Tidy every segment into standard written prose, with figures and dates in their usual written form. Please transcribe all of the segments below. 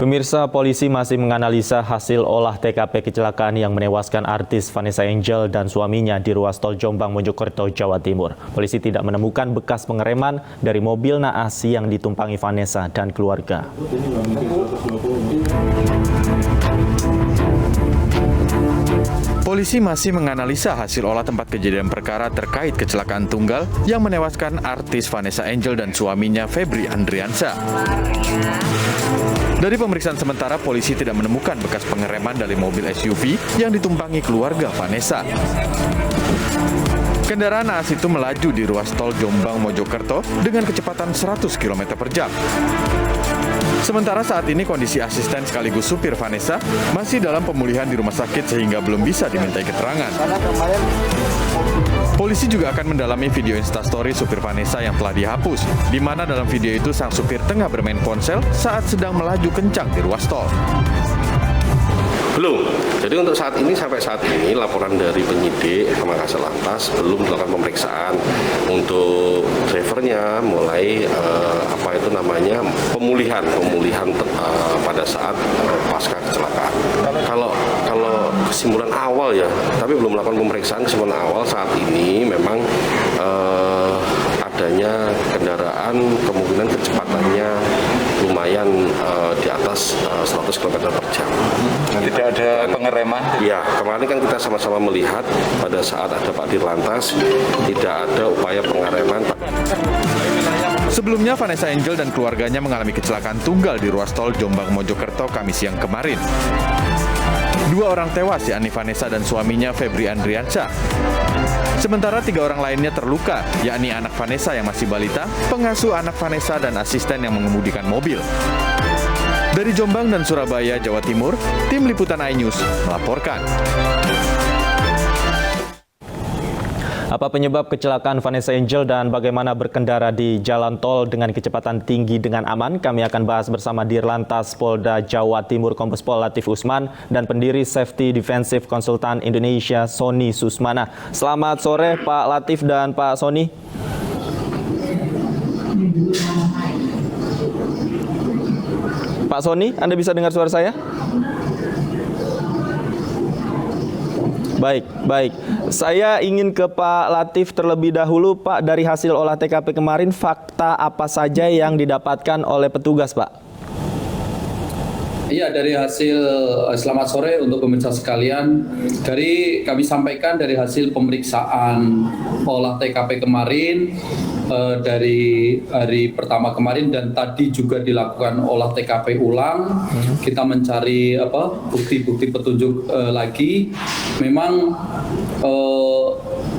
Pemirsa, polisi masih menganalisa hasil olah TKP kecelakaan yang menewaskan artis Vanessa Angel dan suaminya di ruas tol Jombang Mojokerto, Jawa Timur. Polisi tidak menemukan bekas pengereman dari mobil naas yang ditumpangi Vanessa dan keluarga. Polisi masih menganalisa hasil olah tempat kejadian perkara terkait kecelakaan tunggal yang menewaskan artis Vanessa Angel dan suaminya Febri Andriansyah. Dari pemeriksaan sementara, polisi tidak menemukan bekas pengereman dari mobil SUV yang ditumpangi keluarga Vanessa. Kendaraan naas itu melaju di ruas tol Jombang Mojokerto dengan kecepatan 100 km per jam. Sementara saat ini kondisi asisten sekaligus supir Vanessa masih dalam pemulihan di rumah sakit sehingga belum bisa dimintai keterangan. Polisi juga akan mendalami video Instastory supir Vanessa yang telah dihapus, di mana dalam video itu sang supir tengah bermain ponsel saat sedang melaju kencang di ruas tol. Belum. Jadi untuk sampai saat ini laporan dari penyidik Makassar Lantas belum melakukan pemeriksaan untuk drivernya mulai pemulihan pada saat pasca kecelakaan. Kalau kesimpulan awal ya, tapi belum melakukan pemeriksaan kesimpulan awal saat ini memang adanya kendaraan kemungkinan kecepatannya lumayan di atas 100 km per jam. Tidak ada pengereman? Ya, kemarin kan kita sama-sama melihat pada saat ada Pak Dirlantas tidak ada upaya pengereman. Sebelumnya, Vanessa Angel dan keluarganya mengalami kecelakaan tunggal di ruas tol Jombang Mojokerto Kamis siang kemarin. 2 orang tewas, yakni Vanessa dan suaminya Febri Andriansyah. Sementara 3 orang lainnya terluka, yakni anak Vanessa yang masih balita, pengasuh anak Vanessa, dan asisten yang mengemudikan mobil. Dari Jombang dan Surabaya, Jawa Timur, Tim Liputan iNews melaporkan. Apa penyebab kecelakaan Vanessa Angel dan bagaimana berkendara di jalan tol dengan kecepatan tinggi dengan aman? Kami akan bahas bersama Dirlantas Polda Jawa Timur Kombes Pol Latif Usman dan pendiri Safety Defensive Consultant Indonesia Sony Susmana. Selamat sore Pak Latif dan Pak Sony. Pak Sony, Anda bisa dengar suara saya? Baik. Saya ingin ke Pak Latif terlebih dahulu, Pak. Dari hasil olah TKP kemarin, fakta apa saja yang didapatkan oleh petugas, Pak? Iya, dari hasil, selamat sore untuk pemirsa sekalian. Dari kami sampaikan dari hasil pemeriksaan olah TKP kemarin, dari hari pertama kemarin dan tadi juga dilakukan olah TKP ulang. Kita mencari bukti-bukti petunjuk lagi. Memang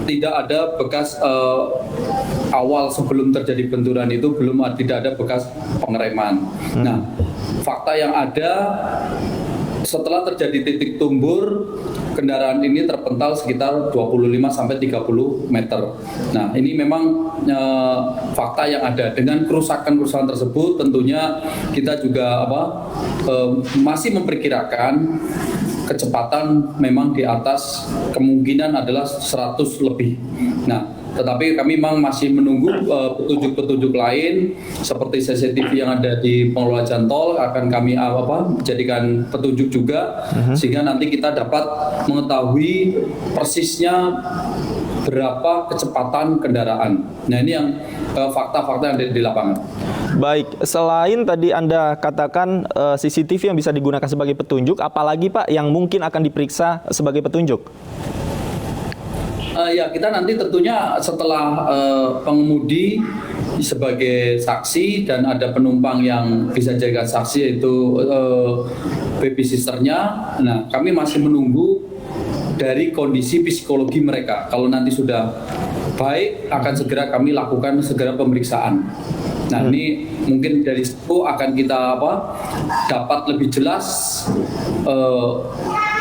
tidak ada bekas awal sebelum terjadi benturan itu tidak ada bekas pengereman. Nah, fakta yang ada setelah terjadi titik tumbur, kendaraan ini terpental sekitar 25-30 meter. Nah, ini memang fakta yang ada. Dengan kerusakan-kerusakan tersebut tentunya kita juga masih memperkirakan kecepatan memang di atas, kemungkinan adalah 100 lebih. Nah, tetapi kami memang masih menunggu petunjuk-petunjuk lain seperti CCTV yang ada di pengelola jalan tol akan kami jadikan petunjuk juga sehingga nanti kita dapat mengetahui persisnya berapa kecepatan kendaraan. Nah, ini yang fakta-fakta yang ada di lapangan. Baik, selain tadi Anda katakan CCTV yang bisa digunakan sebagai petunjuk, apalagi Pak yang mungkin akan diperiksa sebagai petunjuk? Ya, kita nanti tentunya setelah pengemudi sebagai saksi dan ada penumpang yang bisa jadikan saksi yaitu baby sisternya. Nah, kami masih menunggu dari kondisi psikologi mereka. Kalau nanti sudah baik, akan segera kami lakukan pemeriksaan. Nah, ini mungkin dari situ akan kita dapat lebih jelas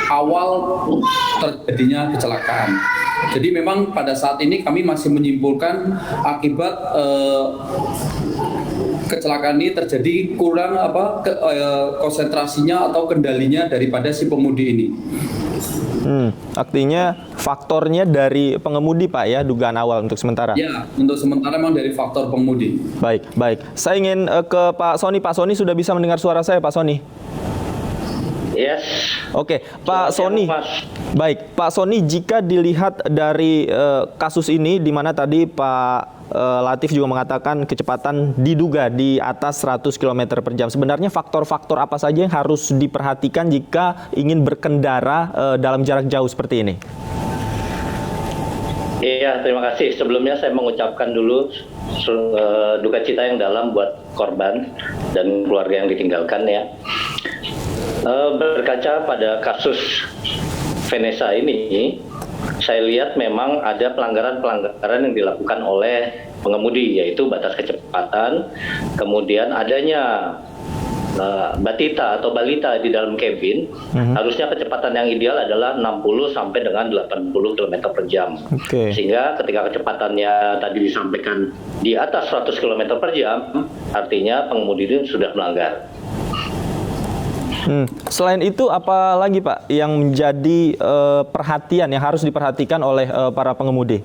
awal terjadinya kecelakaan. Jadi memang pada saat ini kami masih menyimpulkan akibat kecelakaan ini terjadi kurang konsentrasinya atau kendalinya daripada si pemudi ini. Artinya faktornya dari pengemudi Pak ya, dugaan awal untuk sementara? Ya, untuk sementara memang dari faktor pengemudi. Baik. Saya ingin ke Pak Sony. Pak Sony sudah bisa mendengar suara saya Pak Sony? Yes. Oke, Pak Selamat siang, Sony. Mas. Baik, Pak Sony, jika dilihat dari kasus ini, di mana tadi Pak Latif juga mengatakan kecepatan diduga di atas 100 km per jam. Sebenarnya faktor-faktor apa saja yang harus diperhatikan jika ingin berkendara dalam jarak jauh seperti ini? Iya, terima kasih. Sebelumnya saya mengucapkan dulu duka cita yang dalam buat korban dan keluarga yang ditinggalkan ya. Berkaca pada kasus Vanessa ini, saya lihat memang ada pelanggaran-pelanggaran yang dilakukan oleh pengemudi, yaitu batas kecepatan, kemudian adanya batita atau balita di dalam kabin. Harusnya kecepatan yang ideal adalah 60 sampai dengan 80 km per jam. Sehingga ketika kecepatannya tadi disampaikan di atas 100 km per jam, artinya pengemudi ini sudah melanggar. Selain itu, apa lagi Pak yang menjadi perhatian yang harus diperhatikan oleh para pengemudi?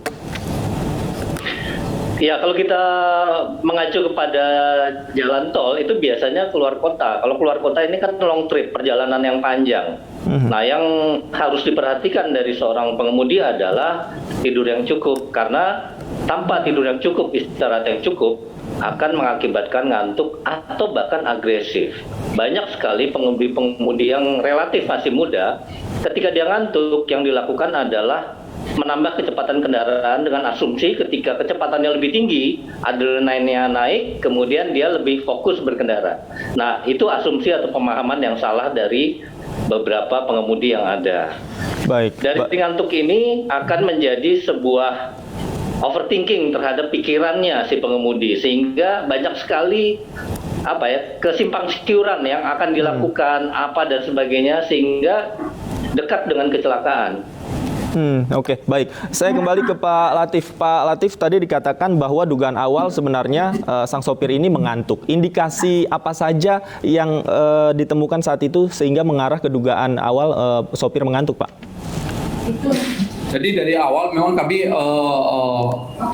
Ya, kalau kita mengacu kepada jalan tol, itu biasanya keluar kota. Kalau keluar kota ini kan long trip, perjalanan yang panjang. Nah, yang harus diperhatikan dari seorang pengemudi adalah tidur yang cukup. Karena tanpa tidur yang cukup, istirahat yang cukup, akan mengakibatkan ngantuk atau bahkan agresif. Banyak sekali pengemudi yang relatif masih muda, ketika dia ngantuk, yang dilakukan adalah menambah kecepatan kendaraan dengan asumsi ketika kecepatannya lebih tinggi, adrenalinnya naik, kemudian dia lebih fokus berkendara. Nah, itu asumsi atau pemahaman yang salah dari beberapa pengemudi yang ada. Dari ngantuk ini akan menjadi sebuah overthinking terhadap pikirannya si pengemudi, sehingga banyak sekali kesimpang siuran yang akan dilakukan dan sebagainya, sehingga dekat dengan kecelakaan. Oke, baik. Saya kembali ke Pak Latif. Pak Latif, tadi dikatakan bahwa dugaan awal sebenarnya sang sopir ini mengantuk. Indikasi apa saja yang ditemukan saat itu sehingga mengarah ke dugaan awal sopir mengantuk, Pak? Jadi dari awal memang kami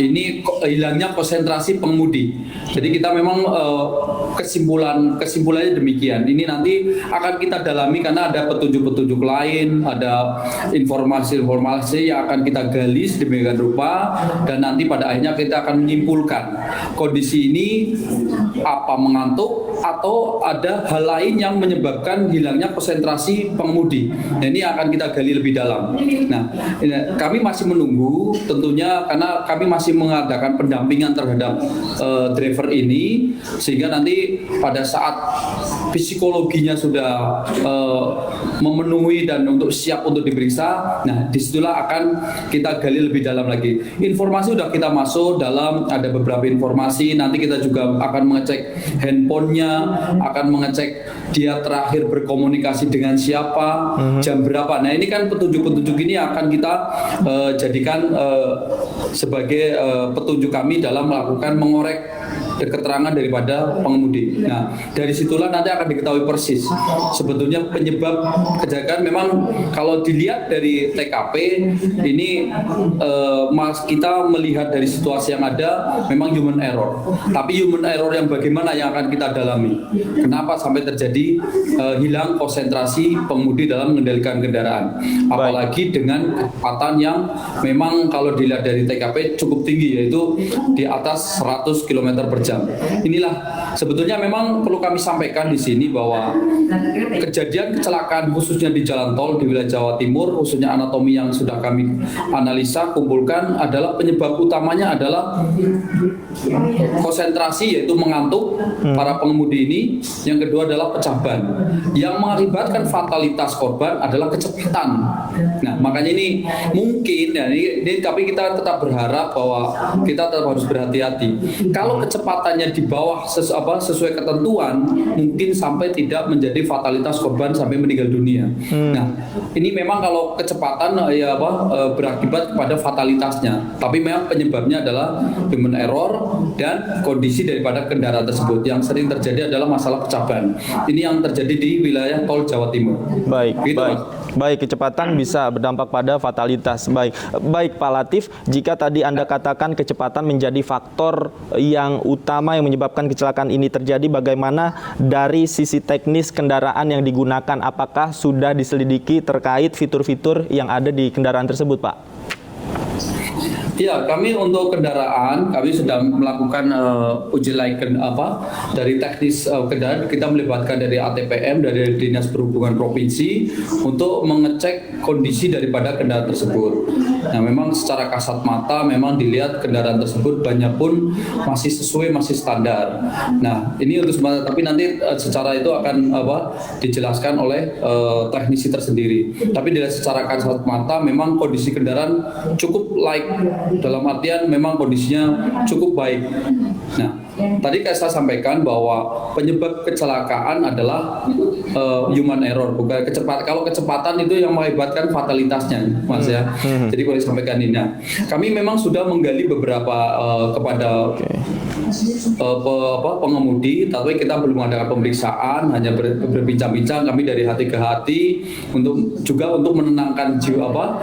ini hilangnya konsentrasi pengemudi. Jadi kita memang kesimpulannya demikian. Ini nanti akan kita dalami karena ada petunjuk-petunjuk lain, ada informasi-informasi yang akan kita gali sedemikian rupa, dan nanti pada akhirnya kita akan menyimpulkan kondisi ini apa mengantuk atau ada hal lain yang menyebabkan hilangnya konsentrasi pengemudi. Nah, ini akan kita gali lebih dalam. Nah, kami masih menunggu tentunya karena kami masih mengadakan pendampingan terhadap driver ini, sehingga nanti pada saat psikologinya sudah memenuhi dan untuk siap untuk diperiksa, nah disitulah akan kita gali lebih dalam lagi. Informasi sudah kita masuk dalam, ada beberapa informasi, nanti kita juga akan mengecek handphonenya, akan mengecek dia terakhir berkomunikasi dengan siapa, jam berapa. Nah, ini kan petunjuk-petunjuk ini akan kita jadikan sebagai petunjuk kami dalam melakukan mengorek keterangan daripada pengemudi. Nah, dari situlah nanti akan diketahui persis sebetulnya penyebab kecelakaan. Memang kalau dilihat dari TKP ini kita melihat dari situasi yang ada memang human error. Tapi human error yang bagaimana yang akan kita dalami. Kenapa sampai terjadi hilang konsentrasi pengemudi dalam mengendalikan kendaraan. Apalagi dengan kecepatan yang memang kalau dilihat dari TKP cukup tinggi, yaitu di atas 100 km per jam. Inilah sebetulnya memang perlu kami sampaikan di sini bahwa kejadian kecelakaan khususnya di jalan tol di wilayah Jawa Timur, khususnya anatomi yang sudah kami analisa kumpulkan, adalah penyebab utamanya adalah konsentrasi, yaitu mengantuk para pengemudi ini. Yang kedua adalah pecah ban. Yang mengakibatkan fatalitas korban adalah kecepatan. Nah, makanya ini mungkin ya, ini tapi kita tetap berharap bahwa kita tetap harus berhati-hati. Kalau kecepatannya di bawah sesuai ketentuan, mungkin sampai tidak menjadi fatalitas korban sampai meninggal dunia. Nah, ini memang kalau kecepatan berakibat kepada fatalitasnya. Tapi memang penyebabnya adalah human error dan kondisi daripada kendaraan tersebut. Yang sering terjadi adalah masalah pecah ban. Ini yang terjadi di wilayah tol Jawa Timur. Baik, gitu, baik. Mas. Baik, kecepatan bisa berdampak pada fatalitas. Baik Pak Latif, jika tadi Anda katakan kecepatan menjadi faktor yang utama yang menyebabkan kecelakaan ini terjadi, bagaimana dari sisi teknis kendaraan yang digunakan? Apakah sudah diselidiki terkait fitur-fitur yang ada di kendaraan tersebut, Pak? Ya, kami untuk kendaraan, kami sedang melakukan uji layak dari teknis kendaraan. Kita melibatkan dari ATPM, dari Dinas Perhubungan Provinsi untuk mengecek kondisi daripada kendaraan tersebut. Nah, memang secara kasat mata memang dilihat kendaraan tersebut banyak pun masih sesuai, masih standar. Nah, ini untuk sementara, tapi nanti secara itu akan dijelaskan oleh teknisi tersendiri. Tapi dilihat secara kasat mata memang kondisi kendaraan cukup layak. Dalam artian memang kondisinya cukup baik. Nah, tadi saya sampaikan bahwa penyebab kecelakaan adalah human error, bukan kecepatan. Kalau kecepatan itu yang mengakibatkan fatalitasnya, Mas ya. Jadi boleh sampaikan ini. Nah, kami memang sudah menggali beberapa kepada pengemudi, tapi kita belum ada pemeriksaan, hanya berbincang-bincang kami dari hati ke hati untuk menenangkan jiwa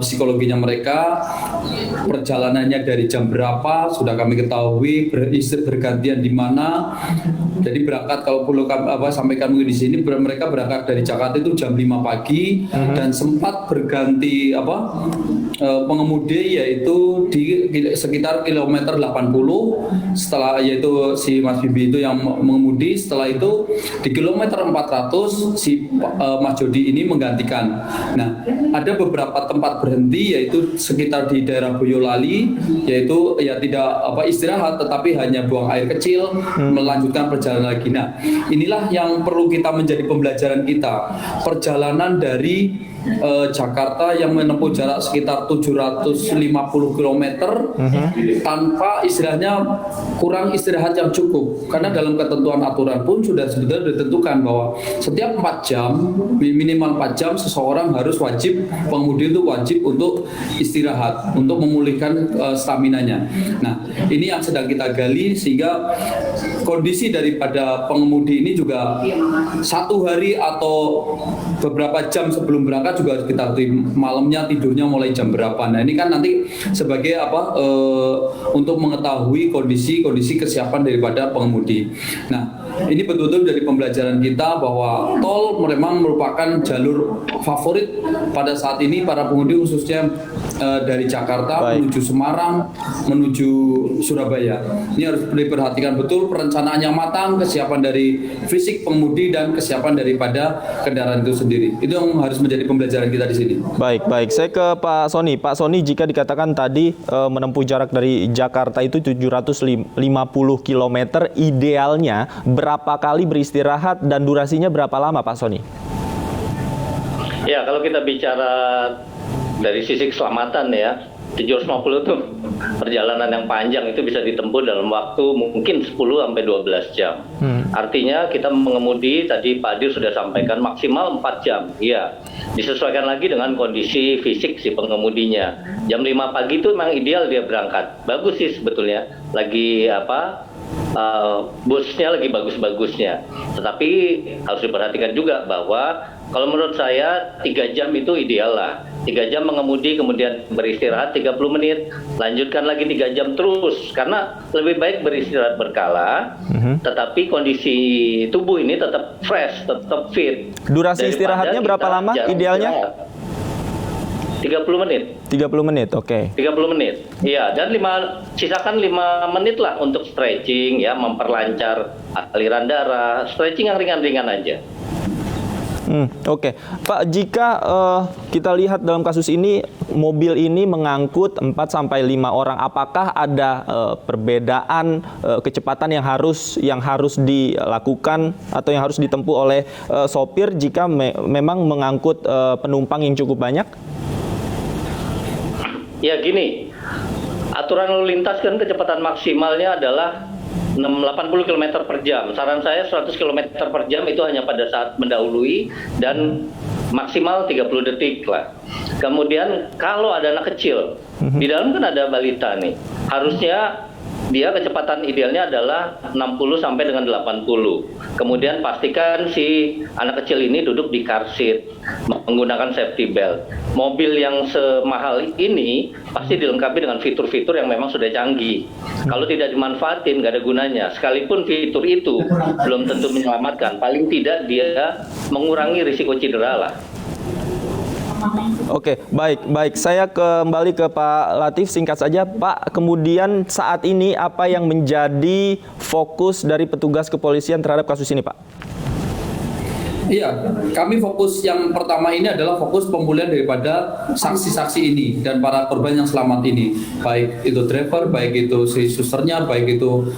psikologinya mereka. Perjalanannya dari jam berapa sudah kami ketahui, bergantian di mana. Jadi berangkat, kalau perlu sampaikan mungkin di sini, mereka berangkat dari Jakarta itu jam 5 pagi dan sempat berganti pengemudi yaitu di sekitar kilometer 80. Setelah yaitu si Mas Bibi itu yang mengemudi, setelah itu di kilometer 400 si Mas Jody ini menggantikan. Nah, ada beberapa tempat berhenti yaitu sekitar di daerah Boyolali, yaitu ya tidak istirahat tetapi hanya buang air kecil, melanjutkan perjalanan lagi. Nah, inilah yang perlu kita menjadi pembelajaran kita. Perjalanan dari Jakarta yang menempuh jarak sekitar 750 km tanpa istilahnya kurang istirahat yang cukup, karena dalam ketentuan aturan pun sudah sebetulnya ditentukan bahwa setiap 4 jam minimal 4 jam seseorang harus wajib, pengemudi itu wajib untuk istirahat untuk memulihkan staminanya. Nah, ini yang sedang kita gali sehingga kondisi daripada pengemudi ini juga 1 hari atau beberapa jam sebelum berangkat juga harus kita malamnya tidurnya mulai jam berapa. Nah, ini kan nanti sebagai untuk mengetahui kondisi kesiapan daripada pengemudi. Nah, ini betul-betul dari pembelajaran kita bahwa tol memang merupakan jalur favorit pada saat ini para pengemudi, khususnya dari Jakarta menuju Semarang, menuju Surabaya. Ini harus diperhatikan betul, perencanaan yang matang, kesiapan dari fisik pengemudi dan kesiapan daripada kendaraan itu sendiri. Itu yang harus menjadi pembelajaran kita di sini. Baik. Saya ke Pak Sony. Pak Sony, jika dikatakan tadi menempuh jarak dari Jakarta itu 750 km, idealnya berapa kali beristirahat dan durasinya berapa lama, Pak Sony? Ya, kalau kita bicara dari sisi keselamatan ya, 750 itu perjalanan yang panjang itu bisa ditempuh dalam waktu mungkin 10-12 jam. Artinya kita mengemudi, tadi Pak Dir sudah sampaikan, maksimal 4 jam. Iya, disesuaikan lagi dengan kondisi fisik si pengemudinya. Jam 5 pagi itu memang ideal dia berangkat. Bagus sih sebetulnya, lagi busnya lagi bagus-bagusnya. Tetapi harus diperhatikan juga bahwa kalau menurut saya 3 jam itu ideal lah. 3 jam mengemudi, kemudian beristirahat 30 menit, lanjutkan lagi 3 jam terus. Karena lebih baik beristirahat berkala, tetapi kondisi tubuh ini tetap fresh, tetap fit. Durasi istirahatnya berapa lama idealnya? 30 menit. 30 menit, oke. 30 menit. Iya, dan sisakan 5 menit lah untuk stretching ya, memperlancar aliran darah, stretching yang ringan-ringan aja. Oke. Pak, jika kita lihat dalam kasus ini, mobil ini mengangkut 4-5 orang, apakah ada perbedaan kecepatan yang harus dilakukan atau yang harus ditempuh oleh sopir jika memang mengangkut penumpang yang cukup banyak? Ya gini, aturan lalu lintas kan kecepatan maksimalnya adalah 80 km per jam. Saran saya 100 km per jam itu hanya pada saat mendahului dan maksimal 30 detik lah. Kemudian kalau ada anak kecil, di dalam kan ada balita nih, harusnya dia kecepatan idealnya adalah 60 sampai dengan 80. Kemudian pastikan si anak kecil ini duduk di car seat, menggunakan safety belt. Mobil yang semahal ini pasti dilengkapi dengan fitur-fitur yang memang sudah canggih. Kalau tidak dimanfaatin, nggak ada gunanya. Sekalipun fitur itu belum tentu menyelamatkan, paling tidak dia mengurangi risiko cedera lah. Oke, baik. Saya kembali ke Pak Latif, singkat saja Pak. Kemudian saat ini apa yang menjadi fokus dari petugas kepolisian terhadap kasus ini, Pak? Iya, kami fokus yang pertama ini adalah fokus pemulihan daripada saksi-saksi ini dan para korban yang selamat ini, baik itu driver, baik itu si susternya, baik itu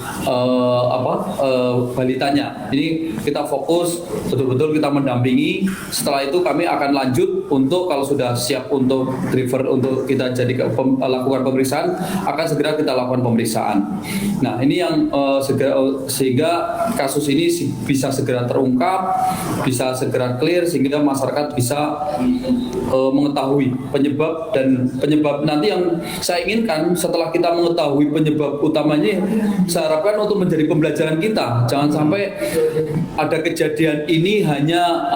balitanya. Ini kita fokus betul-betul kita mendampingi. Setelah itu kami akan lanjut untuk kalau sudah siap untuk driver untuk kita lakukan pemeriksaan, akan segera kita lakukan pemeriksaan. Nah, ini yang sehingga kasus ini bisa segera terungkap, bisa segera clear sehingga masyarakat bisa mengetahui penyebab nanti yang saya inginkan setelah kita mengetahui penyebab utamanya, saya harapkan untuk menjadi pembelajaran kita. Jangan sampai ada kejadian ini hanya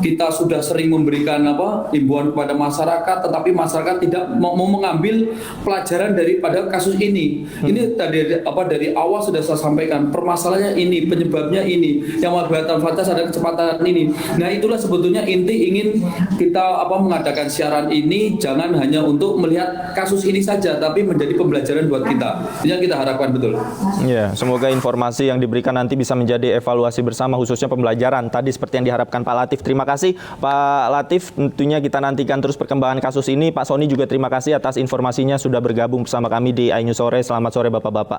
kita sudah sering memberikan himbauan kepada masyarakat, tetapi masyarakat tidak mau mengambil pelajaran daripada kasus ini. Ini tadi dari awal sudah saya sampaikan, permasalahannya ini, penyebabnya ini, yang mengakibatkan fatal ada kecepatan ini. Nah, itulah sebetulnya inti ingin kita mengadakan siaran ini, jangan hanya untuk melihat kasus ini saja, tapi menjadi pembelajaran buat kita. Ini yang kita harapkan betul. Ya, semoga informasi yang diberikan nanti bisa menjadi evaluasi bersama, khususnya pembelajaran tadi seperti yang diharapkan Pak Latif. Terima kasih Pak Latif. Tentunya kita nantikan terus perkembangan kasus ini. Pak Sony juga terima kasih atas informasinya sudah bergabung bersama kami di iNews Sore. Selamat sore Bapak-bapak.